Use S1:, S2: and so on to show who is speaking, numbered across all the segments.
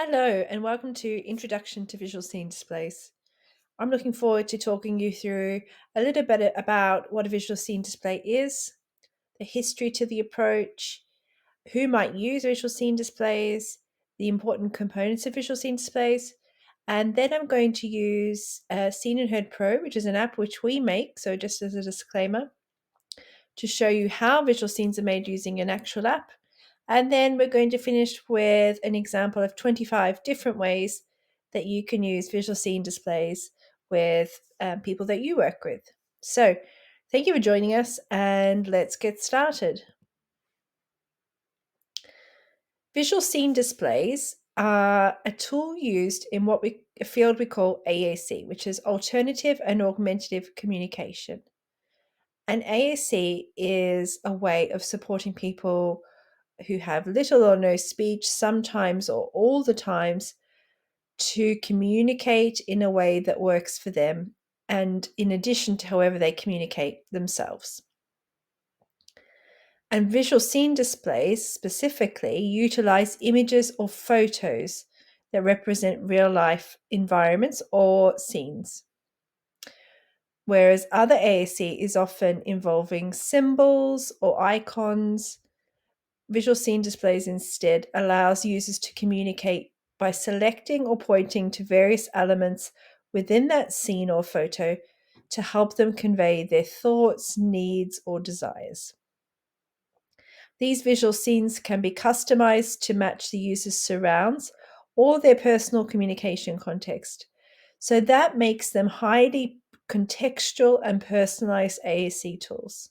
S1: Hello, and welcome to Introduction to Visual Scene Displays. I'm looking forward to talking you through a little bit about what a visual scene display is, the history to the approach, who might use visual scene displays, the important components of visual scene displays, and then I'm going to use Seen and Heard Pro, which is an app which we make, so just as a disclaimer, to show you how visual scenes are made using an actual app. And then we're going to finish with an example of 25 different ways that you can use visual scene displays with people that you work with. So thank you for joining us, and let's get started. Visual scene displays are a tool used in a field we call AAC, which is alternative and augmentative communication. And AAC is a way of supporting people who have little or no speech, sometimes or all the times, to communicate in a way that works for them, and in addition to however they communicate themselves. And visual scene displays specifically utilize images or photos that represent real life environments or scenes. Whereas other AAC is often involving symbols or icons, visual scene displays instead allows users to communicate by selecting or pointing to various elements within that scene or photo to help them convey their thoughts, needs, or desires. These visual scenes can be customized to match the user's surrounds or their personal communication context. So that makes them highly contextual and personalized AAC tools.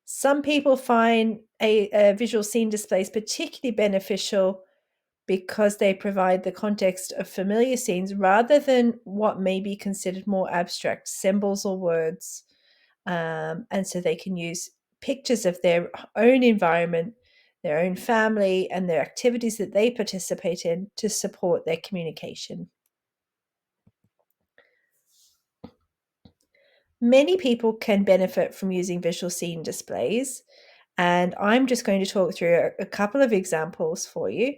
S1: Some people find a visual scene displays particularly beneficial because they provide the context of familiar scenes rather than what may be considered more abstract symbols or words. And so they can use pictures of their own environment, their own family, and their activities that they participate in to support their communication. Many people can benefit from using visual scene displays, and I'm just going to talk through a couple of examples for you.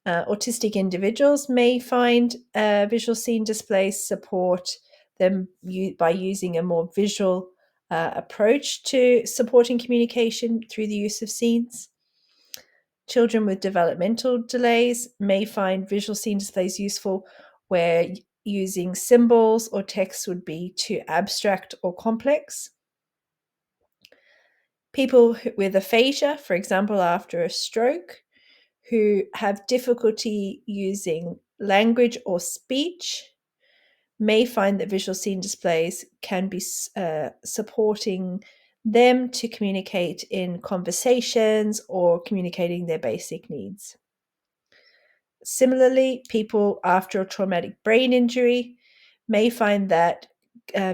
S1: Autistic individuals may find visual scene displays support them by using a more visual approach to supporting communication through the use of scenes. Children with developmental delays may find visual scene displays useful where using symbols or text would be too abstract or complex. People with aphasia, for example, after a stroke, who have difficulty using language or speech, may find that visual scene displays can be supporting them to communicate in conversations or communicating their basic needs. Similarly, people after a traumatic brain injury may find that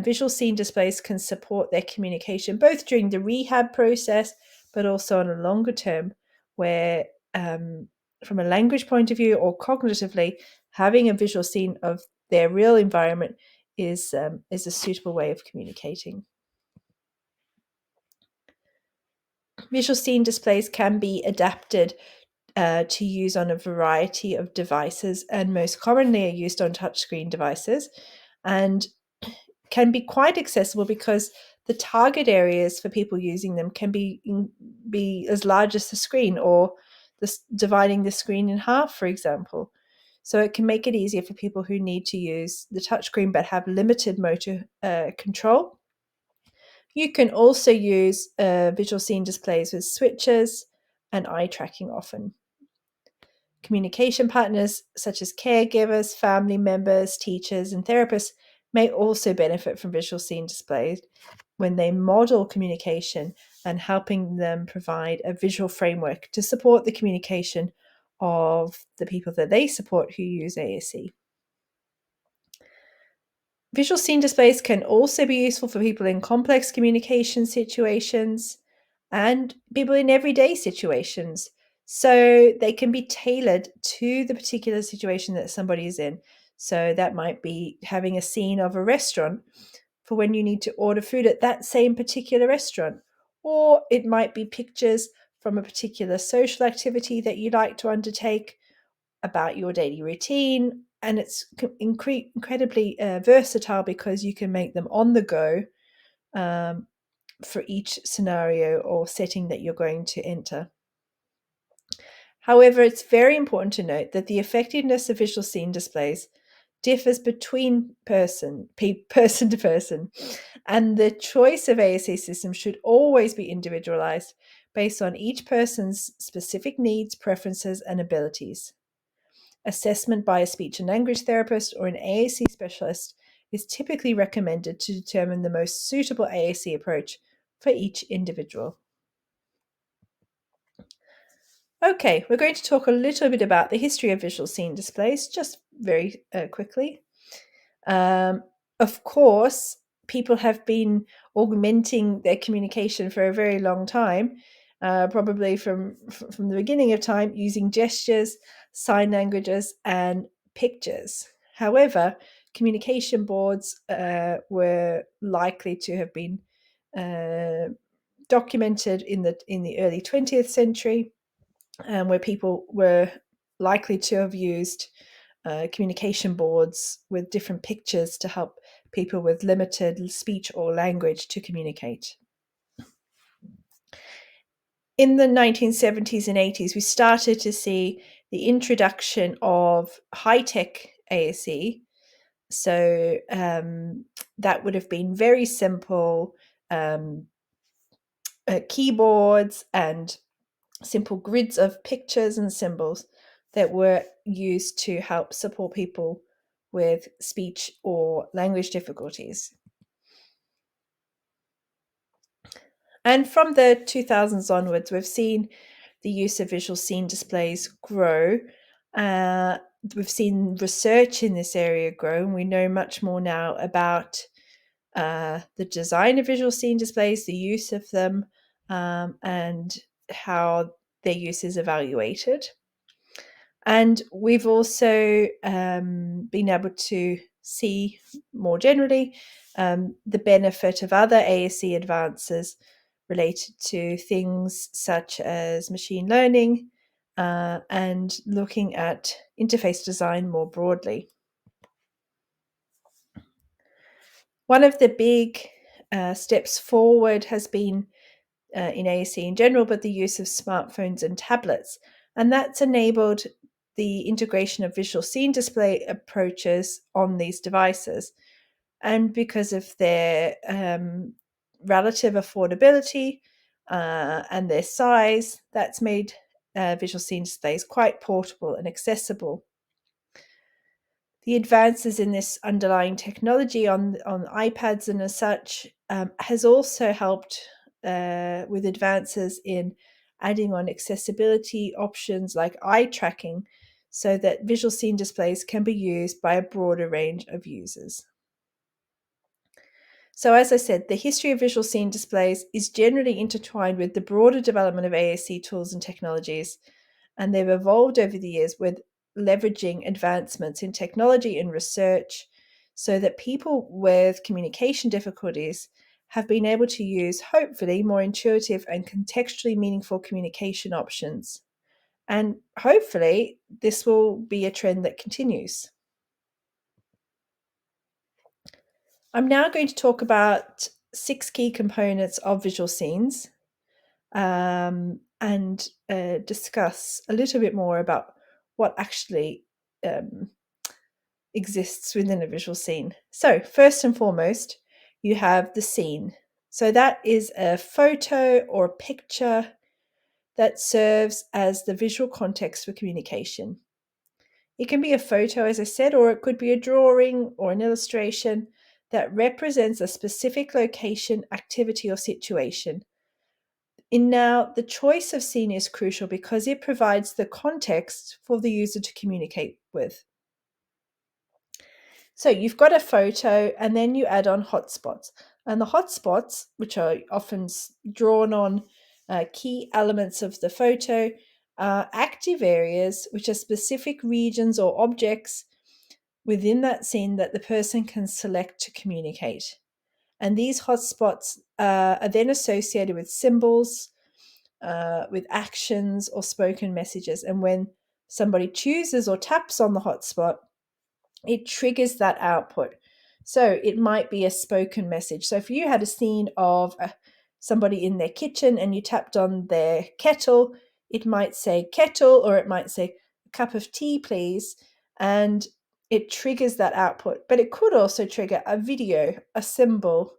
S1: visual scene displays can support their communication both during the rehab process but also on a longer term, where from a language point of view or cognitively, having a visual scene of their real environment is a suitable way of communicating. Visual scene displays can be adapted to use on a variety of devices, and most commonly are used on touchscreen devices, and can be quite accessible because the target areas for people using them can be as large as the screen, or dividing the screen in half, for example. So it can make it easier for people who need to use the touchscreen but have limited motor control. You can also use visual scene displays with switches and eye tracking often. Communication partners such as caregivers, family members, teachers, and therapists may also benefit from visual scene displays when they model communication and helping them provide a visual framework to support the communication of the people that they support who use AAC. Visual scene displays can also be useful for people in complex communication situations and people in everyday situations. So they can be tailored to the particular situation that somebody is in. So that might be having a scene of a restaurant for when you need to order food at that same particular restaurant. Or it might be pictures from a particular social activity that you'd like to undertake, about your daily routine, and it's incredibly versatile because you can make them on the go for each scenario or setting that you're going to enter. However, it's very important to note that the effectiveness of visual scene displays differs between person to person, and the choice of ASC system should always be individualized based on each person's specific needs, preferences, and abilities. Assessment by a speech and language therapist or an AAC specialist is typically recommended to determine the most suitable AAC approach for each individual. Okay, we're going to talk a little bit about the history of visual scene displays, just very quickly. Of course, people have been augmenting their communication for a very long time, probably from the beginning of time, using gestures, sign languages, and pictures. However, communication boards were likely to have been documented in the early 20th century, where people were likely to have used communication boards with different pictures to help people with limited speech or language to communicate. In the 1970s and 80s, we started to see the introduction of high-tech ASE. So that would have been very simple keyboards and simple grids of pictures and symbols that were used to help support people with speech or language difficulties. And from the 2000s onwards, we've seen the use of visual scene displays grow. We've seen research in this area grow, and we know much more now about the design of visual scene displays, the use of them, and how their use is evaluated. And we've also been able to see more generally the benefit of other ASC advances related to things such as machine learning and looking at interface design more broadly. One of the big steps forward has been in ASC in general, but the use of smartphones and tablets. And that's enabled the integration of visual scene display approaches on these devices. And because of their relative affordability and their size, that's made visual scene displays quite portable and accessible. The advances in this underlying technology on iPads and as such has also helped with advances in adding on accessibility options like eye tracking so that visual scene displays can be used by a broader range of users. So as I said, the history of visual scene displays is generally intertwined with the broader development of ASC tools and technologies, and they've evolved over the years with leveraging advancements in technology and research so that people with communication difficulties have been able to use, hopefully, more intuitive and contextually meaningful communication options. And hopefully, this will be a trend that continues. I'm now going to talk about 6 key components of visual scenes and discuss a little bit more about what actually exists within a visual scene. So first and foremost, you have the scene. So that is a photo or a picture that serves as the visual context for communication. It can be a photo, as I said, or it could be a drawing or an illustration that represents a specific location, activity, or situation. And now, the choice of scene is crucial because it provides the context for the user to communicate with. So you've got a photo and then you add on hotspots. And the hotspots, which are often drawn on key elements of the photo, are active areas, which are specific regions or objects within that scene that the person can select to communicate. And these hotspots are then associated with symbols, with actions or spoken messages. And when somebody chooses or taps on the hotspot, it triggers that output. So it might be a spoken message. So if you had a scene of somebody in their kitchen and you tapped on their kettle, it might say kettle, or it might say a cup of tea, please. And it triggers that output. But it could also trigger a video, a symbol,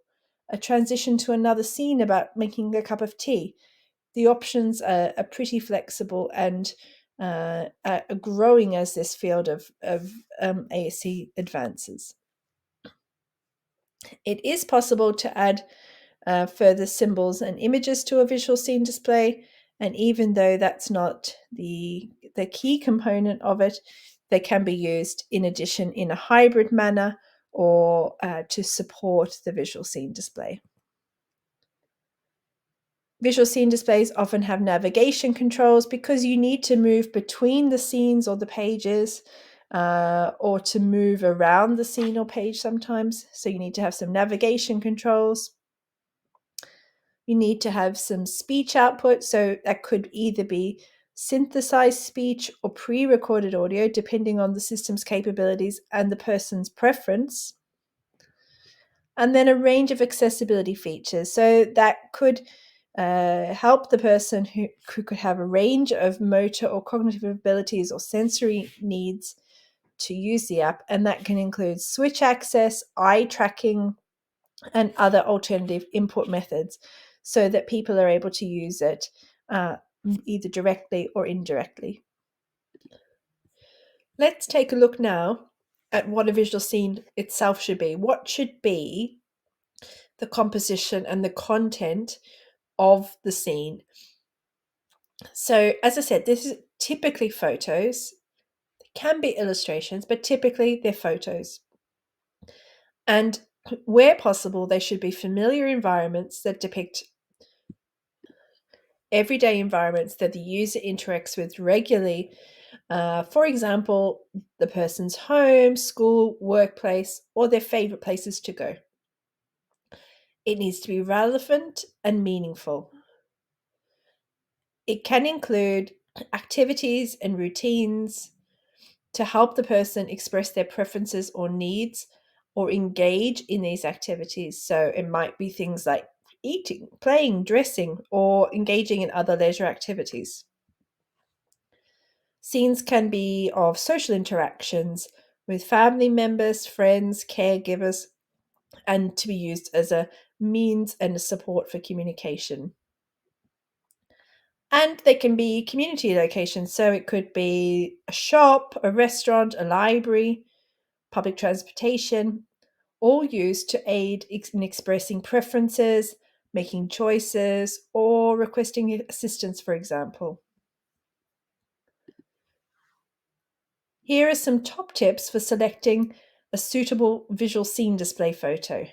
S1: a transition to another scene about making a cup of tea. The options are pretty flexible and are growing as this field of ASC advances. It is possible to add further symbols and images to a visual scene display, and even though that's not the key component of it, they can be used in addition in a hybrid manner or to support the visual scene display. Visual scene displays often have navigation controls because you need to move between the scenes or the pages, or to move around the scene or page sometimes. So you need to have some navigation controls. You need to have some speech output. So that could either be synthesized speech or pre-recorded audio, depending on the system's capabilities and the person's preference. And then a range of accessibility features. So that could help the person who could have a range of motor or cognitive abilities or sensory needs to use the app. And that can include switch access, eye tracking, and other alternative input methods so that people are able to use it either directly or indirectly. Let's take a look now at what a visual scene itself should be. What should be the composition and the content of the scene? So, as I said, this is typically photos. They can be illustrations, but typically they're photos. And where possible, they should be familiar environments that depict everyday environments that the user interacts with regularly. For example, the person's home, school, workplace, or their favorite places to go. It needs to be relevant and meaningful. It can include activities and routines to help the person express their preferences or needs or engage in these activities. So it might be things like eating, playing, dressing, or engaging in other leisure activities. Scenes can be of social interactions with family members, friends, caregivers, and to be used as a means and a support for communication. And they can be community locations. So it could be a shop, a restaurant, a library, public transportation, all used to aid in expressing preferences, making choices, or requesting assistance, for example. Here are some top tips for selecting a suitable visual scene display photo.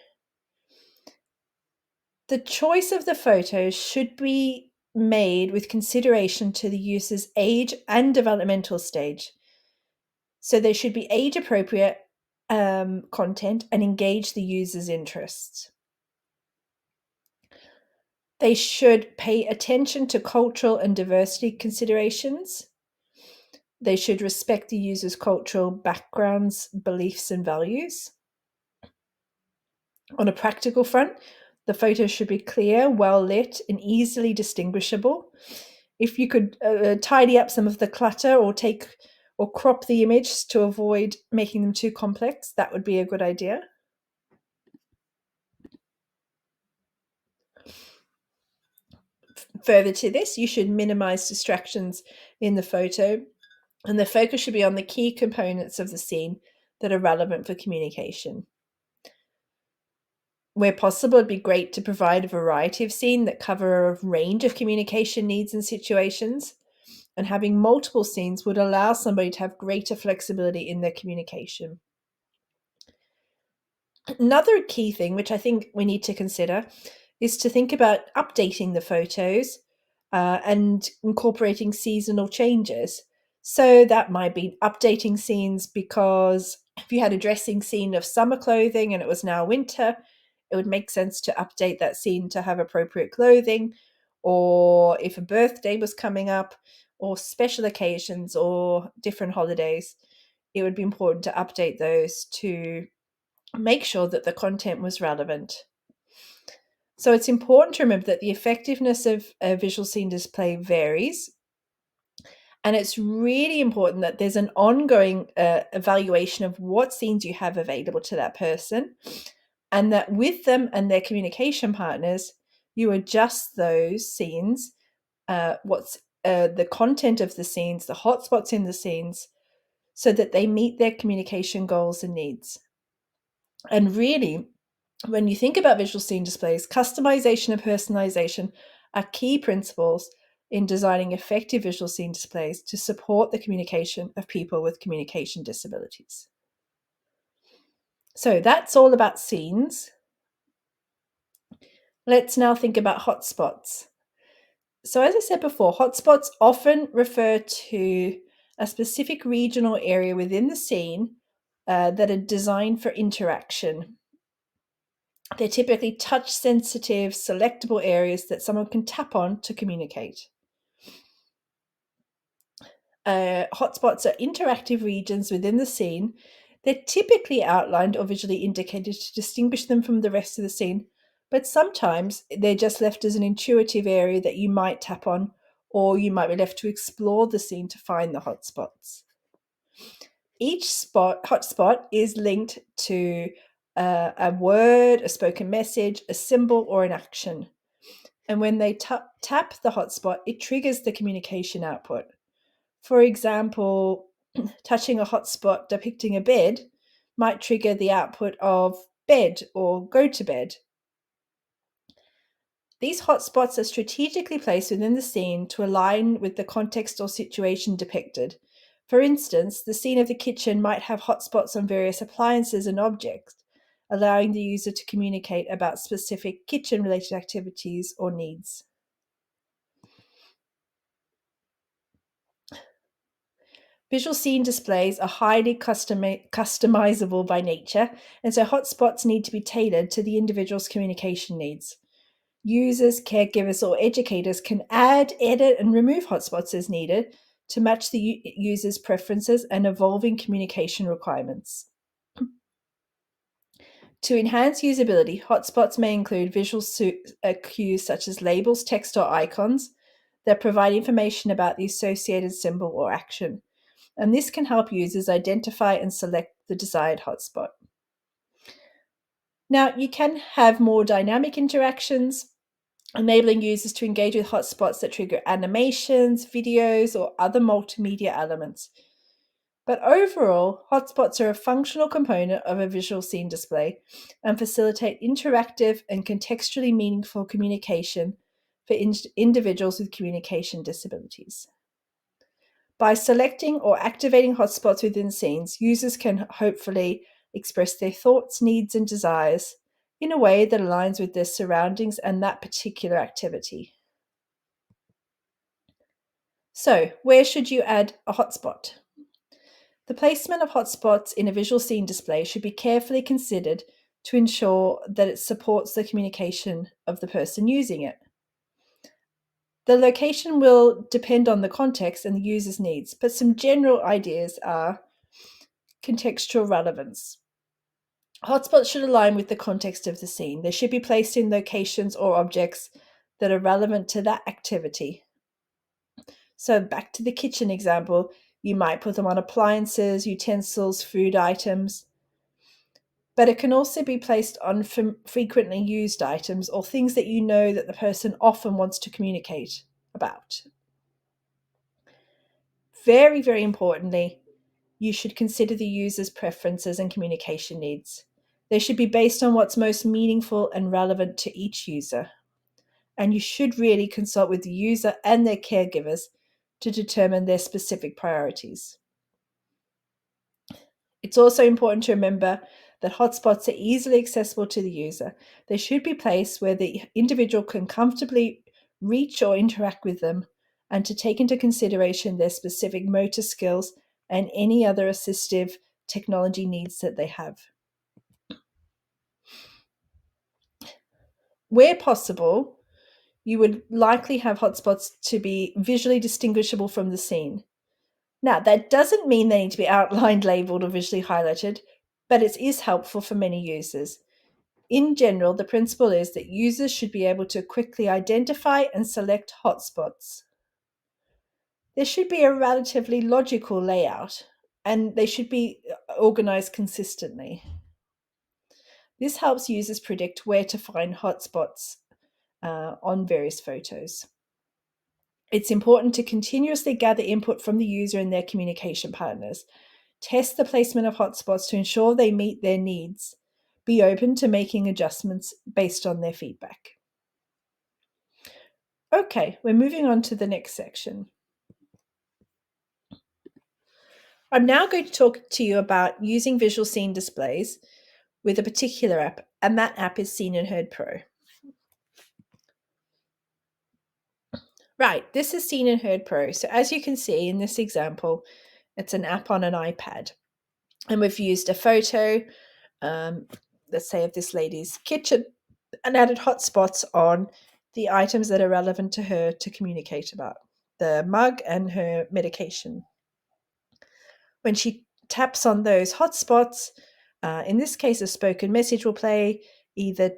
S1: The choice of the photos should be made with consideration to the user's age and developmental stage. So they should be age appropriate content and engage the user's interests. They should pay attention to cultural and diversity considerations. They should respect the user's cultural backgrounds, beliefs, and values. On a practical front, the photo should be clear, well lit, and easily distinguishable. If you could tidy up some of the clutter or crop the image to avoid making them too complex, that would be a good idea. Further to this, you should minimize distractions in the photo, and the focus should be on the key components of the scene that are relevant for communication. Where possible, it'd be great to provide a variety of scenes that cover a range of communication needs and situations. And having multiple scenes would allow somebody to have greater flexibility in their communication. Another key thing, which I think we need to consider, is to think about updating the photos and incorporating seasonal changes. So that might be updating scenes because if you had a dressing scene of summer clothing and it was now winter, it would make sense to update that scene to have appropriate clothing. Or if a birthday was coming up, or special occasions or different holidays, it would be important to update those to make sure that the content was relevant. So it's important to remember that the effectiveness of a visual scene display varies. And it's really important that there's an ongoing evaluation of what scenes you have available to that person, and that with them and their communication partners, you adjust those scenes, what's the content of the scenes, the hotspots in the scenes, so that they meet their communication goals and needs. And really, when you think about visual scene displays, customization and personalization are key principles in designing effective visual scene displays to support the communication of people with communication disabilities. So that's all about scenes. Let's now think about hotspots. So as I said before, hotspots often refer to a specific regional area within the scene that are designed for interaction. They're typically touch-sensitive, selectable areas that someone can tap on to communicate. Hotspots are interactive regions within the scene. They're typically outlined or visually indicated to distinguish them from the rest of the scene, but sometimes they're just left as an intuitive area that you might tap on, or you might be left to explore the scene to find the hotspots. Each hotspot is linked to a word, a spoken message, a symbol, or an action. And when they tap the hotspot, it triggers the communication output. For example, touching a hotspot depicting a bed might trigger the output of bed or go to bed. These hotspots are strategically placed within the scene to align with the context or situation depicted. For instance, the scene of the kitchen might have hotspots on various appliances and objects, allowing the user to communicate about specific kitchen-related activities or needs. Visual scene displays are highly customizable by nature, and so hotspots need to be tailored to the individual's communication needs. Users, caregivers, or educators can add, edit, and remove hotspots as needed to match the user's preferences and evolving communication requirements. To enhance usability, hotspots may include visual cues such as labels, text, or icons that provide information about the associated symbol or action. And this can help users identify and select the desired hotspot. Now, you can have more dynamic interactions, enabling users to engage with hotspots that trigger animations, videos, or other multimedia elements. But overall, hotspots are a functional component of a visual scene display and facilitate interactive and contextually meaningful communication for individuals with communication disabilities. By selecting or activating hotspots within scenes, users can hopefully express their thoughts, needs, and desires in a way that aligns with their surroundings and that particular activity. So, where should you add a hotspot? The placement of hotspots in a visual scene display should be carefully considered to ensure that it supports the communication of the person using it. The location will depend on the context and the user's needs, but some general ideas are contextual relevance. Hotspots should align with the context of the scene. They should be placed in locations or objects that are relevant to that activity. So back to the kitchen example, you might put them on appliances, utensils, food items, but it can also be placed on frequently used items or things that you know that the person often wants to communicate about. Very, very importantly, you should consider the user's preferences and communication needs. They should be based on what's most meaningful and relevant to each user. And you should really consult with the user and their caregivers to determine their specific priorities. It's also important to remember that hotspots are easily accessible to the user. They should be placed where the individual can comfortably reach or interact with them, and to take into consideration their specific motor skills and any other assistive technology needs that they have. Where possible, you would likely have hotspots to be visually distinguishable from the scene. Now, that doesn't mean they need to be outlined, labeled, or visually highlighted, but it is helpful for many users. In general, the principle is that users should be able to quickly identify and select hotspots. There should be a relatively logical layout, and they should be organized consistently. This helps users predict where to find hotspots on various photos. It's important to continuously gather input from the user and their communication partners. Test the placement of hotspots to ensure they meet their needs. Be open to making adjustments based on their feedback. Okay, we're moving on to the next section. I'm now going to talk to you about using visual scene displays with a particular app, and that app is Seen and Heard Pro. Right, this is Seen and Heard Pro. So as you can see in this example, it's an app on an iPad. And we've used a photo, let's say of this lady's kitchen, and added hotspots on the items that are relevant to her to communicate about, the mug and her medication. When she taps on those hotspots, in this case, a spoken message will play either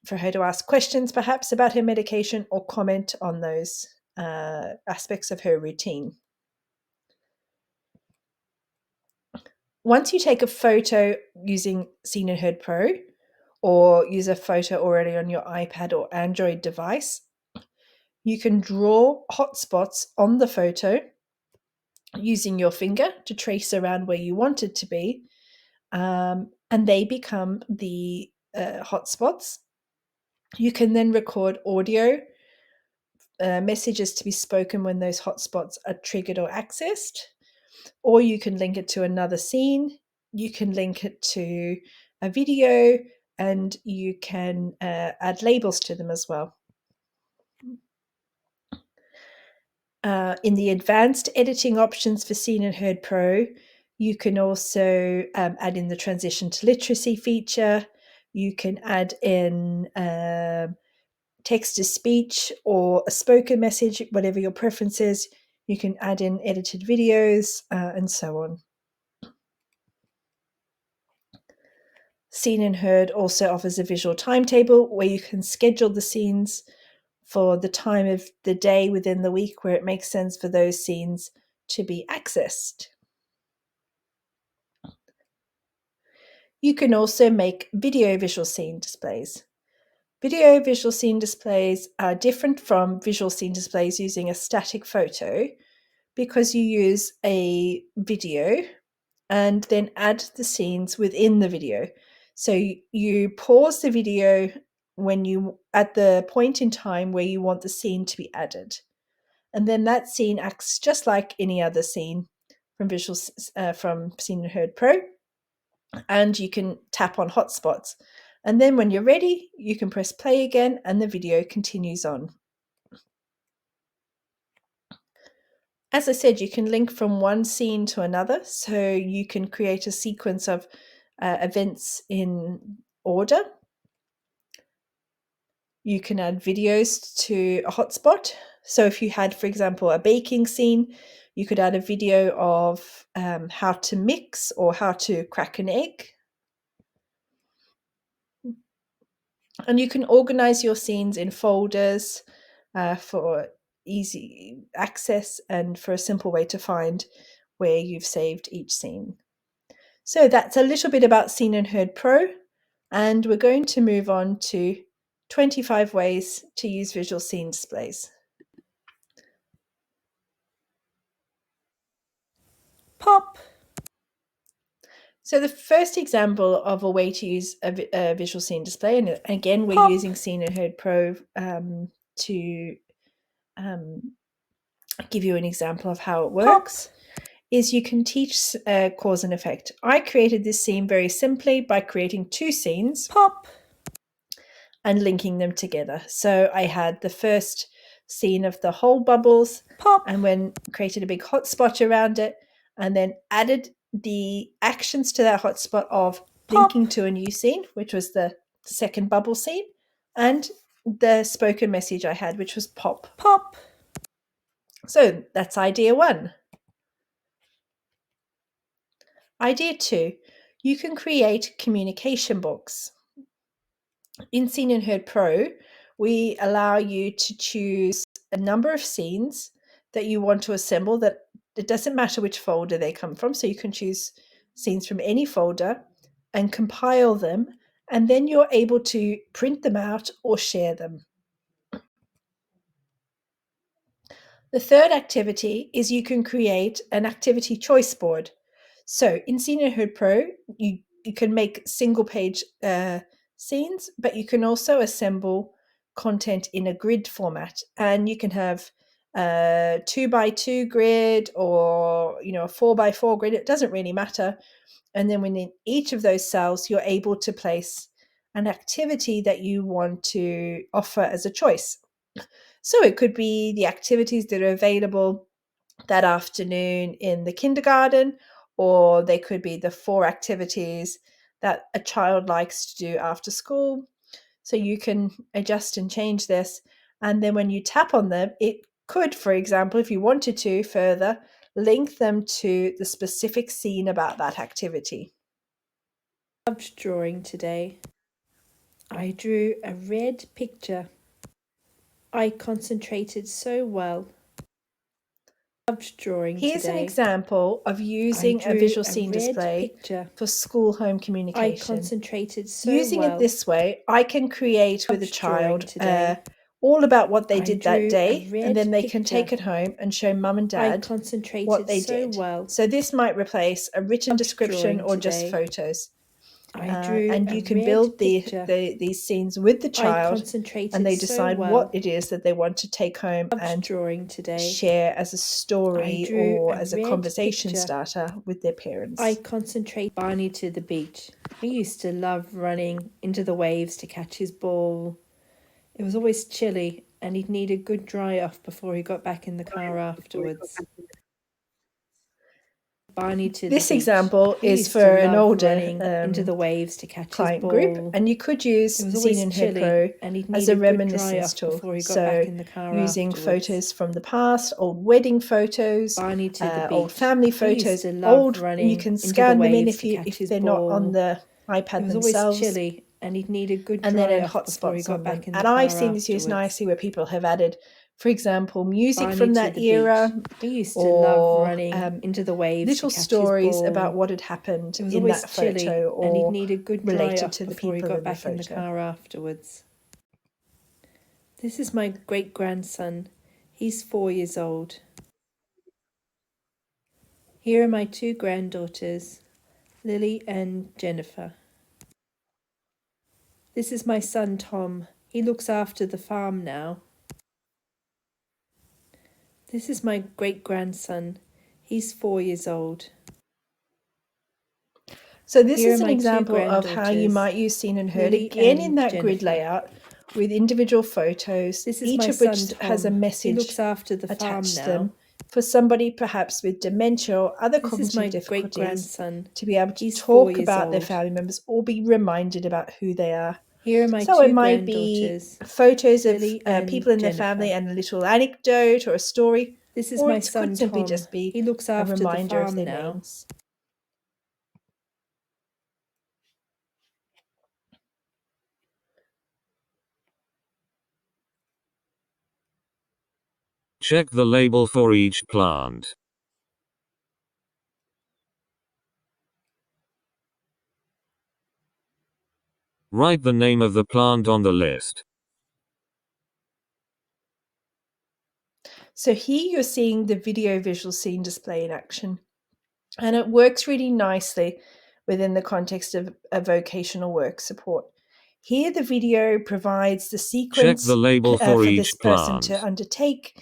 S1: for her to ask questions perhaps about her medication or comment on those aspects of her routine. Once you take a photo using Seen and Heard Pro, or use a photo already on your iPad or Android device, you can draw hotspots on the photo using your finger to trace around where you want it to be, and they become the hotspots. You can then record audio messages to be spoken when those hotspots are triggered or accessed, or you can link it to another scene. You can link it to a video, and you can add labels to them as well. In the advanced editing options for Seen and Heard Pro, you can also add in the transition to literacy feature. You can add in text to speech or a spoken message, whatever your preference is. You can add in edited videos and so on. Seen and Heard also offers a visual timetable where you can schedule the scenes for the time of the day within the week where it makes sense for those scenes to be accessed. You can also make video visual scene displays. Video visual scene displays are different from visual scene displays using a static photo because you use a video and then add the scenes within the video. So you pause the video at the point in time where you want the scene to be added. And then that scene acts just like any other scene from Seen and Heard Pro. And you can tap on hotspots. And then when you're ready, you can press play again and the video continues on. As I said, you can link from one scene to another, so you can create a sequence of events in order. You can add videos to a hotspot. So if you had, for example, a baking scene, you could add a video of how to mix or how to crack an egg. And you can organize your scenes in folders for easy access and for a simple way to find where you've saved each scene. So that's a little bit about Seen and Heard Pro, and we're going to move on to 25 ways to use visual scene displays. Pop! So the first example of a way to use a visual scene display, and again, we're using Seen and Heard Pro to give you an example of how it works, is you can teach cause and effect. I created this scene very simply by creating two scenes and linking them together. So I had the first scene of the whole bubbles and then created a big hotspot around it, and then added the actions to that hotspot of linking to a new scene, which was the second bubble scene, and the spoken message I had, which was pop.
S2: Pop.
S1: So that's idea 1. Idea 2, you can create communication books. In Seen and Heard Pro, we allow you to choose a number of scenes that you want to assemble. That it doesn't matter which folder they come from, so you can choose scenes from any folder and compile them, and then you're able to print them out or share them. The third activity is you can create an activity choice board. So in Seen and Heard Pro, you can make single page scenes, but you can also assemble content in a grid format, and you can have a 2x2 grid or a 4x4 grid. It doesn't really matter. And then within each of those cells, you're able to place an activity that you want to offer as a choice. So it could be the activities that are available that afternoon in the kindergarten, or they could be the 4 activities that a child likes to do after school. So you can adjust and change this. And then when you tap on them, it could, for example, if you wanted to further, link them to the specific scene about that activity.
S2: I loved drawing today. I drew a red picture. I concentrated so well. I loved drawing
S1: Here's
S2: today.
S1: an example of using a visual scene display for school home communication.
S2: I concentrated so
S1: Using
S2: well.
S1: it this way, I can create with a child all about what they did that day, and then they can take it home and show mum and dad what they did. So this might replace a written description or just photos. And you can build these scenes with the child, and they decide what it is that they want to take home and share as a story or as a conversation starter with their parents.
S2: I concentrate Barney to the beach. He used to love running into the waves to catch his ball. It was always chilly, and he'd need a good dry off before he got back in the car afterwards. Barney to
S1: this
S2: the beach.
S1: Example is for an older
S2: into the waves to catch
S1: client
S2: his
S1: group,
S2: ball.
S1: and you could use Seen and Heard Pro as a reminiscence tool. So using photos from the past, old wedding photos, old family photos, you can scan them in if they're not on the iPad themselves.
S2: Chilly, and he'd need a good dry
S1: and then add
S2: off before he
S1: hotspots
S2: got
S1: on
S2: back
S1: them.
S2: in the
S1: And
S2: car
S1: I've seen this used nicely where people have added, for example, music from that era,
S2: He used to
S1: or
S2: love running into the waves
S1: little
S2: to catch
S1: stories
S2: his ball.
S1: about what had happened
S2: It was
S1: in
S2: always
S1: that
S2: chilly,
S1: photo, or
S2: and he'd need a good dry
S1: related
S2: off
S1: to the
S2: before he
S1: people
S2: got
S1: in the
S2: back in the
S1: photo.
S2: car afterwards. This is my great-grandson. He's 4 years old. Here are my 2 granddaughters, Lily and Jennifer. This is my son Tom. He looks after the farm now. This is my great-grandson. He's 4 years old.
S1: So this is an example of how you might use Seen and Heard, again in that grid layout, with individual photos, each of which has a message attached to them, for somebody perhaps with dementia or other cognitive difficulties to be able to talk about their family members or be reminded about who they are. So it might be photos of people in their family and a little anecdote or a story,
S2: This is
S1: or
S2: my
S1: it
S2: son
S1: could simply
S2: Tom.
S1: just be
S2: He looks
S1: a
S2: after
S1: reminder
S2: the
S1: of
S2: farm
S1: their
S2: now.
S1: names.
S3: Check the label for each plant. Write the name of the plant on the list.
S1: So here you're seeing the video visual scene display in action, and it works really nicely within the context of a vocational work support. Here the video provides the sequence
S3: Check the label for
S1: this person to undertake,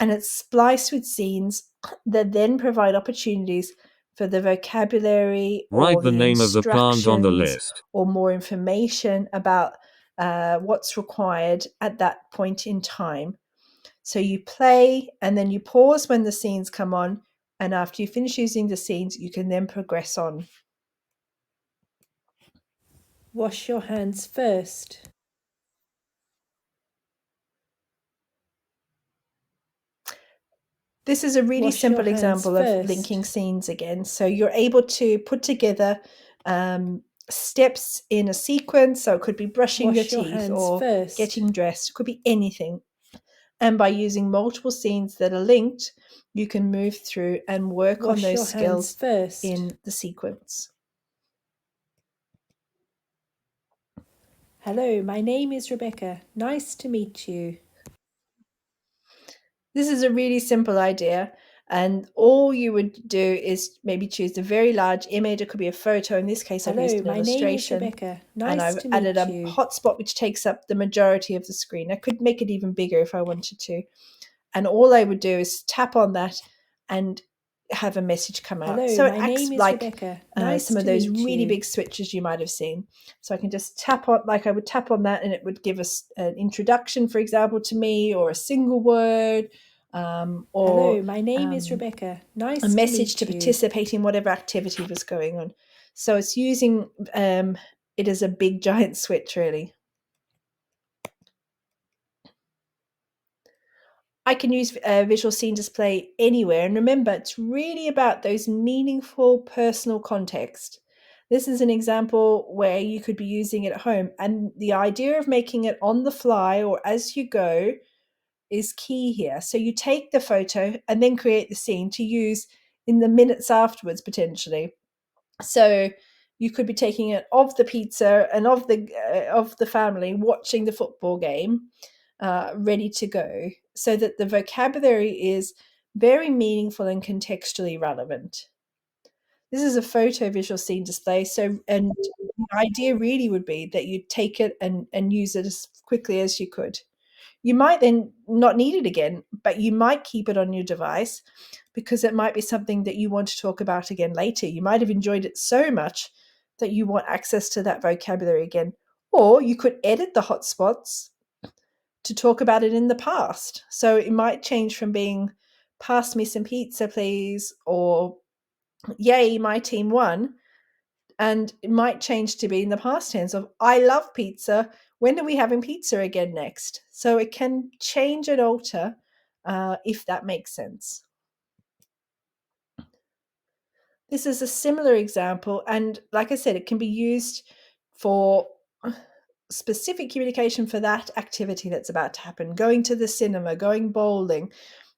S1: and it's spliced with scenes that then provide opportunities for the vocabulary
S3: Write
S1: or
S3: the name of the plant on the list,
S1: or more information about what's required at that point in time. So you play and then you pause when the scenes come on, and after you finish using the scenes, you can then progress on.
S2: Wash your hands first.
S1: This is a really
S2: Wash your
S1: simple
S2: hands
S1: example of
S2: first.
S1: linking scenes again. So you're able to put together steps in a sequence. So it could be brushing your
S2: Wash your
S1: teeth
S2: hands
S1: or
S2: first.
S1: getting dressed. It could be anything. And by using multiple scenes that are linked, you can move through and work on
S2: Wash
S1: those
S2: your hands
S1: skills
S2: first.
S1: in the sequence.
S2: Hello, my name is Rebecca. Nice to meet you.
S1: This is a really simple idea, and all you would do is maybe choose a very large image. It could be a photo. In this case, I've used
S2: Hello,
S1: an
S2: my name is
S1: illustration,
S2: Rebecca.
S1: and
S2: Nice
S1: I've
S2: to
S1: added
S2: meet
S1: a
S2: you.
S1: hotspot which takes up the majority of the screen. I could make it even bigger if I wanted to. And all I would do is tap on that and have a message come out.
S2: Hello,
S1: So it
S2: my
S1: acts
S2: name is
S1: like
S2: Rebecca. Nice
S1: some of
S2: to
S1: those
S2: meet
S1: really
S2: you.
S1: big switches you might have seen. So I can just tap on, like I would tap on that, and it would give us an introduction, for example, to me, or a single word, or
S2: Hello, my name is Rebecca. Nice
S1: a
S2: to
S1: message to
S2: meet you.
S1: participate in whatever activity was going on. So it's using it as a big giant switch, really. I can use visual scene display anywhere. And remember, it's really about those meaningful personal context. This is an example where you could be using it at home. And the idea of making it on the fly or as you go is key here. So you take the photo and then create the scene to use in the minutes afterwards, potentially. So you could be taking it of the pizza and of the family watching the football game, ready to go, so that the vocabulary is very meaningful and contextually relevant. This is a photo visual scene display. So, and the idea really would be that you take it and use it as quickly as you could. You might then not need it again, but you might keep it on your device because it might be something that you want to talk about again later. You might have enjoyed it so much that you want access to that vocabulary again. Or you could edit the hotspots to talk about it in the past. So it might change from being pass me some pizza, please, or yay, my team won. And it might change to be in the past tense of I love pizza. When are we having pizza again next? So it can change and alter, if that makes sense. This is a similar example. And like I said, it can be used for specific communication for that activity that's about to happen. Going to the cinema, going bowling,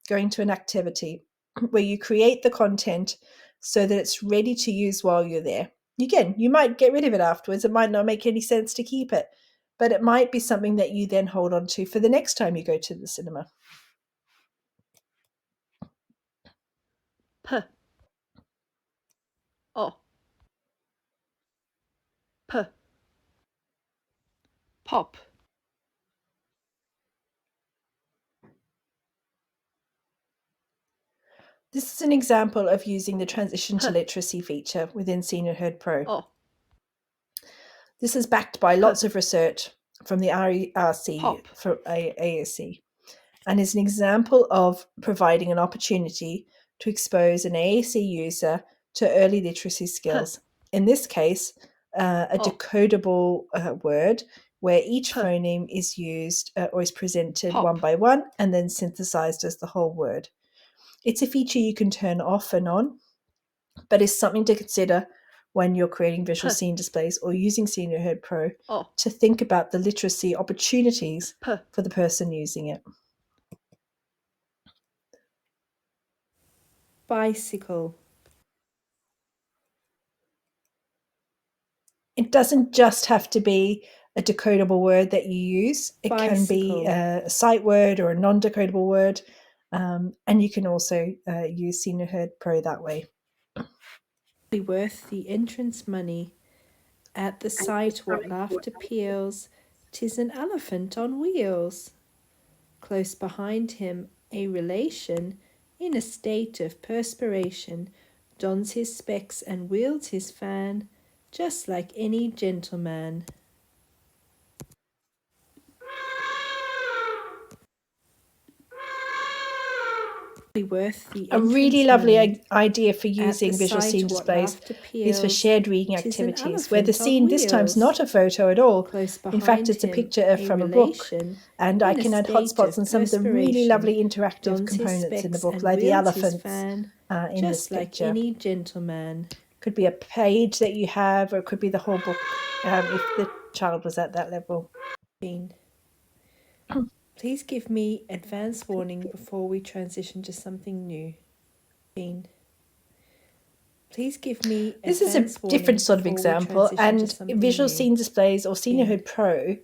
S1: going to an activity where you create the content so that it's ready to use while you're there. Again, you might get rid of it afterwards. It might not make any sense to keep it, but it might be something that you then hold on to for the next time you go to the cinema.
S2: P. O. P. Pop.
S1: This is an example of using the transition to literacy feature within Seniorhood Pro.
S2: O.
S1: This is backed by lots of research from the RERC,
S2: Pop.
S1: for AAC, and is an example of providing an opportunity to expose an AAC user to early literacy skills. In this case, a decodable word where each phoneme is used or is presented one by one and then synthesized as the whole word. It's a feature you can turn off and on, but is something to consider when you're creating visual scene displays or using Seniorhood Pro to think about the literacy opportunities for the person using it.
S2: Bicycle.
S1: It doesn't just have to be a decodable word that you use. It can be a sight word or a non-decodable word. And you can also use Seniorhood Pro that way.
S2: Be worth the entrance money. At the sight what laughter peals, 'tis an elephant on wheels. Close behind him a relation, in a state of perspiration, dons his specs and wields his fan, just like any gentleman. worth the
S1: A really
S2: entrance
S1: lovely
S2: money.
S1: idea for
S2: At the
S1: using visual
S2: sight
S1: scene
S2: what
S1: displays
S2: laughter
S1: is for
S2: peals,
S1: shared reading
S2: 'tis an
S1: activities, where the
S2: elephant on
S1: scene this time's
S2: wheels.
S1: not a photo at all.
S2: Close
S1: In fact,
S2: behind
S1: it's a
S2: him,
S1: picture from a book.
S2: relation,
S1: And I
S2: in a
S1: can add
S2: state
S1: hotspots
S2: of
S1: on some of the really
S2: perspiration,
S1: lovely interactive
S2: dons his
S1: components in the
S2: specs
S1: book,
S2: and
S1: like the
S2: wields his
S1: elephants
S2: fan,
S1: in this
S2: just like
S1: picture.
S2: any gentleman.
S1: Could be a page that you have, or it could be the whole book if the child was at that level.
S2: Please give me advance warning before we transition to something new. Please give me
S1: This is a different sort of example, and visual scene displays or Seniorhood Pro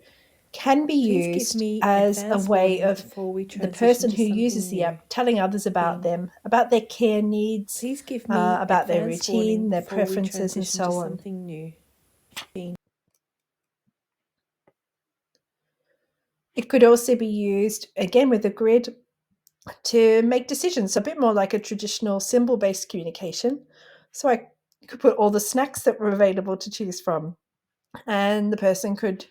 S1: can be used as a way of the person who uses the app telling others about them, about their care needs,
S2: Please give me
S1: about their routine, their preferences, and so on.
S2: Something new.
S1: It could also be used, again with a grid, to make decisions, a bit more like a traditional symbol-based communication. So I could put all the snacks that were available to choose from, and the person could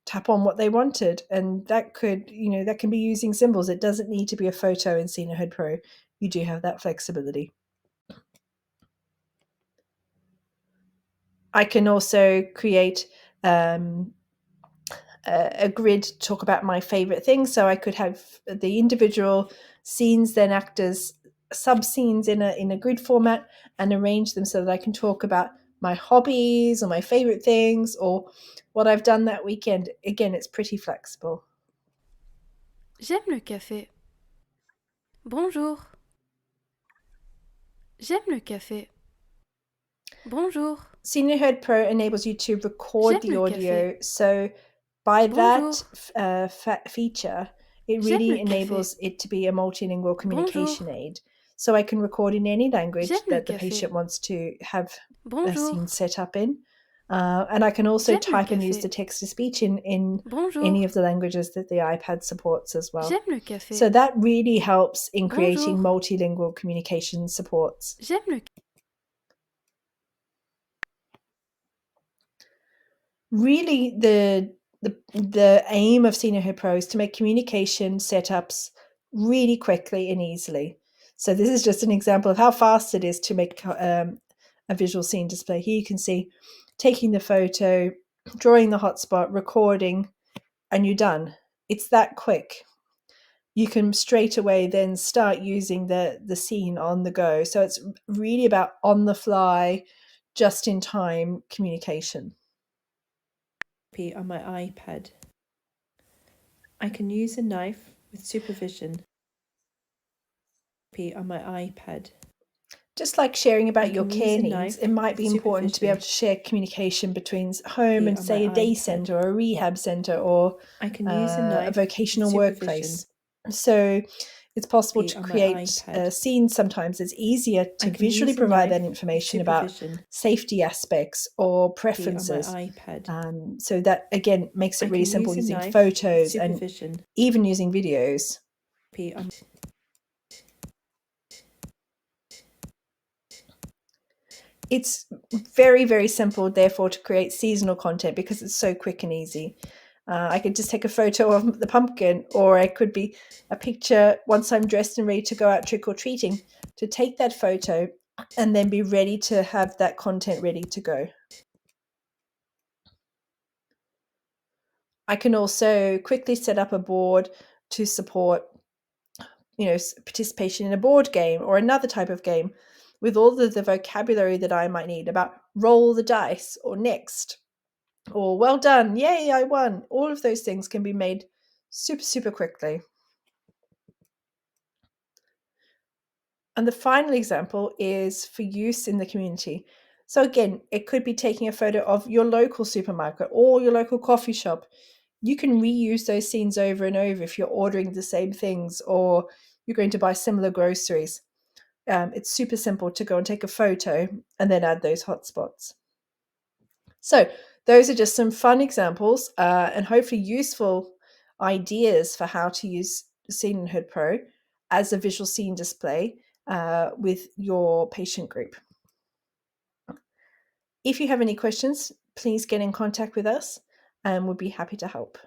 S1: tap on what they wanted, and that could, that can be using symbols. It doesn't need to be a photo in Seniorhood Pro. You do have that flexibility. I can also create a grid to talk about my favorite things. So I could have the individual scenes then act as sub-scenes in a grid format and arrange them so that I can talk about my hobbies or my favorite things or what I've done that weekend. Again, it's pretty flexible.
S4: J'aime le café. Bonjour. J'aime le café. Bonjour.
S1: Seniorhood Pro enables you to record the audio. So by
S4: Bonjour.
S1: that feature, it really enables it to be a multilingual communication aid. So I can record in any language that the patient wants to have a scene set up in. And I can also type and use the text-to-speech in any of the languages that the iPad supports as well. So that really helps in creating multilingual communication supports. Really, the aim of Seniorhood Pro is to make communication setups really quickly and easily. So this is just an example of how fast it is to make a visual scene display. Here you can see taking the photo, drawing the hotspot, recording, and you're done. It's that quick. You can straight away then start using the scene on the go. So it's really about on the fly, just in time communication.
S2: On my iPad. I can use a knife with supervision. On my iPad.
S1: Just like sharing about your care needs, it might be important to be able to share communication between home and, say, a day centre or a rehab centre or a vocational workplace. So it's possible to create scenes sometimes. It's easier to visually provide that information about safety aspects or preferences. So that, again, makes it really simple using photos and even using videos. It's very, very simple, therefore, to create seasonal content because it's so quick and easy. I could just take a photo of the pumpkin, or it could be a picture once I'm dressed and ready to go out trick-or-treating, to take that photo and then be ready to have that content ready to go. I can also quickly set up a board to support, participation in a board game or another type of game with all of the vocabulary that I might need about roll the dice or next or well done, yay, I won. All of those things can be made super, super quickly. And the final example is for use in the community. So again, it could be taking a photo of your local supermarket or your local coffee shop. You can reuse those scenes over and over if you're ordering the same things or you're going to buy similar groceries. It's super simple to go and take a photo and then add those hotspots. So those are just some fun examples and hopefully useful ideas for how to use Seniorhood Pro as a visual scene display with your patient group. If you have any questions, please get in contact with us and we'll be happy to help.